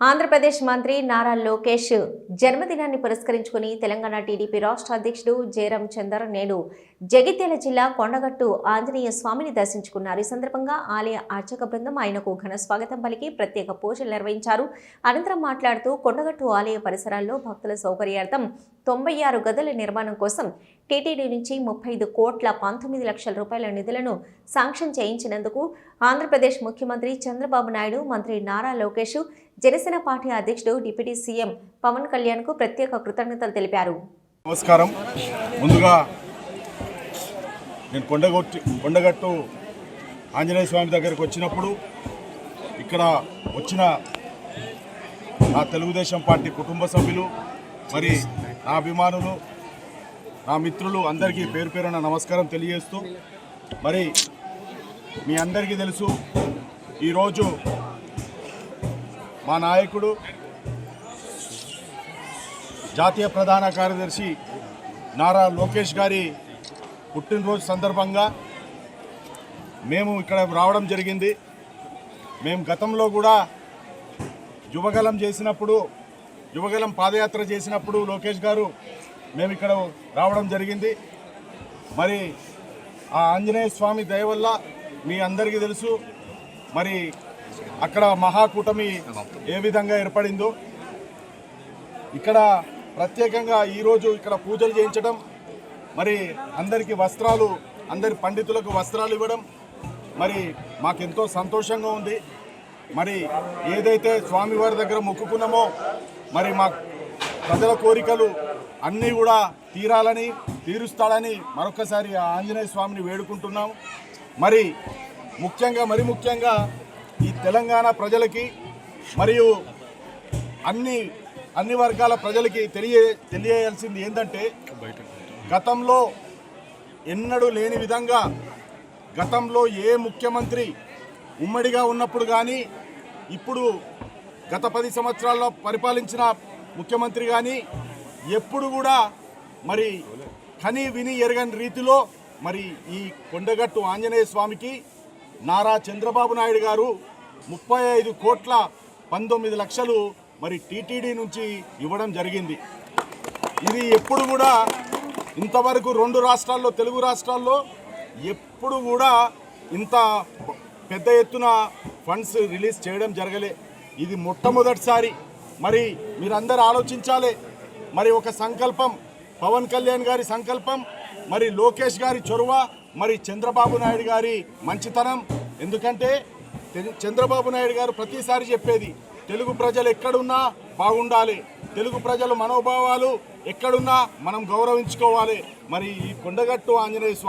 ఆంధ్రప్రదేశ్ మంత్రి నారా లోకేష్ జన్మదినాన్ని పురస్కరించుకుని తెలంగాణ టీడీపీ రాష్ట్ర అధ్యక్షుడు జయరాం చందర్ నేడు జగిత్యాల జిల్లా కొండగట్టు ఆంజనేయ స్వామిని దర్శించుకున్నారు. ఈ సందర్భంగా ఆలయ అర్చక బృందం ఆయనకు ఘన స్వాగతం పలికి ప్రత్యేక పూజలు నిర్వహించారు. అనంతరం మాట్లాడుతూ కొండగట్టు ఆలయ పరిసరాల్లో భక్తుల సౌకర్యార్థం 96 గదుల నిర్మాణం కోసం టీటీడీ నుంచి 35,19,00,000 రూపాయల నిధులను శాంక్షన్ చేయించినందుకు ఆంధ్రప్రదేశ్ ముఖ్యమంత్రి చంద్రబాబు నాయుడు, మంత్రి నారా లోకేష్, జనసేన పార్టీ అధ్యక్షుడు డిప్యూటీ సీఎం పవన్ కళ్యాణ్ కు ప్రత్యేక కృతజ్ఞతలు తెలిపారు. నమస్కారం. ముందుగా నేను కొండగట్టు ఆంజనేయ స్వామి దగ్గరికి వచ్చినప్పుడు ఇక్కడ వచ్చిన నా తెలుగుదేశం పార్టీ కుటుంబ సభ్యులు, మరి నా అభిమానులు, నా మిత్రులు అందరికీ పేరు పేరున నమస్కారం తెలియజేస్తూ, మరి మీ అందరికీ తెలుసు ఈరోజు మా నాయకుడు జాతీయ ప్రధాన కార్యదర్శి నారా లోకేష్ గారి పుట్టినరోజు సందర్భంగా మేము ఇక్కడ రావడం జరిగింది. మేము గతంలో కూడా యువగలం పాదయాత్ర చేసినప్పుడు లోకేష్ గారు మేము ఇక్కడ రావడం జరిగింది. మరి ఆ ఆంజనేయ స్వామి దయ వల్ల మీ అందరికీ తెలుసు మరి అక్కడ మహాకూటమి ఏ విధంగా ఏర్పడిందో. ఇక్కడ ప్రత్యేకంగా ఈరోజు ఇక్కడ పూజలు చేయించడం, మరి అందరికీ వస్త్రాలు, అందరి పండితులకు వస్త్రాలు ఇవ్వడం మరి మాకెంతో సంతోషంగా ఉంది. మరి ఏదైతే స్వామివారి దగ్గర మొక్కుకున్నామో మరి మా ప్రజల కోరికలు అన్నీ కూడా తీరుస్తాడని మరొకసారి ఆ ఆంజనేయ స్వామిని వేడుకుంటున్నాం. మరి ముఖ్యంగా ఈ తెలంగాణ ప్రజలకి మరియు అన్ని వర్గాల ప్రజలకి తెలియజేయాల్సింది ఏంటంటే, గతంలో ఎన్నడూ లేని విధంగా గతంలో ఏ ముఖ్యమంత్రి ఉమ్మడిగా ఉన్నప్పుడు కానీ, ఇప్పుడు గత 10 సంవత్సరాల్లో పరిపాలించిన ముఖ్యమంత్రి కానీ ఎప్పుడు కూడా మరి కని విని ఎరగని రీతిలో మరి ఈ కొండగట్టు ఆంజనేయ స్వామికి నారా చంద్రబాబు నాయుడు గారు 35,19,00,000 మరి టీటీడీ నుంచి ఇవ్వడం జరిగింది. ఇది ఎప్పుడు కూడా ఇంతవరకు 2 రాష్ట్రాల్లో, తెలుగు రాష్ట్రాల్లో ఎప్పుడు కూడా ఇంత పెద్ద ఎత్తున ఫండ్స్ రిలీజ్ చేయడం జరగలే. ఇది మొట్టమొదటిసారి. మరి మీరందరూ ఆలోచించాలి. మరి ఒక సంకల్పం, పవన్ కళ్యాణ్ గారి సంకల్పం, మరి లోకేష్ గారి చొరవ, మరి చంద్రబాబు నాయుడు గారి మంచితనం. ఎందుకంటే చంద్రబాబు నాయుడు గారు ప్రతిసారి చెప్పేది, తెలుగు ప్రజలు ఎక్కడున్నా బాగుండాలి, తెలుగు ప్రజల మనోభావాలు ఎక్కడున్నా మనం గౌరవించుకోవాలి. మరి ఈ కొండగట్టు ఆంజనేయ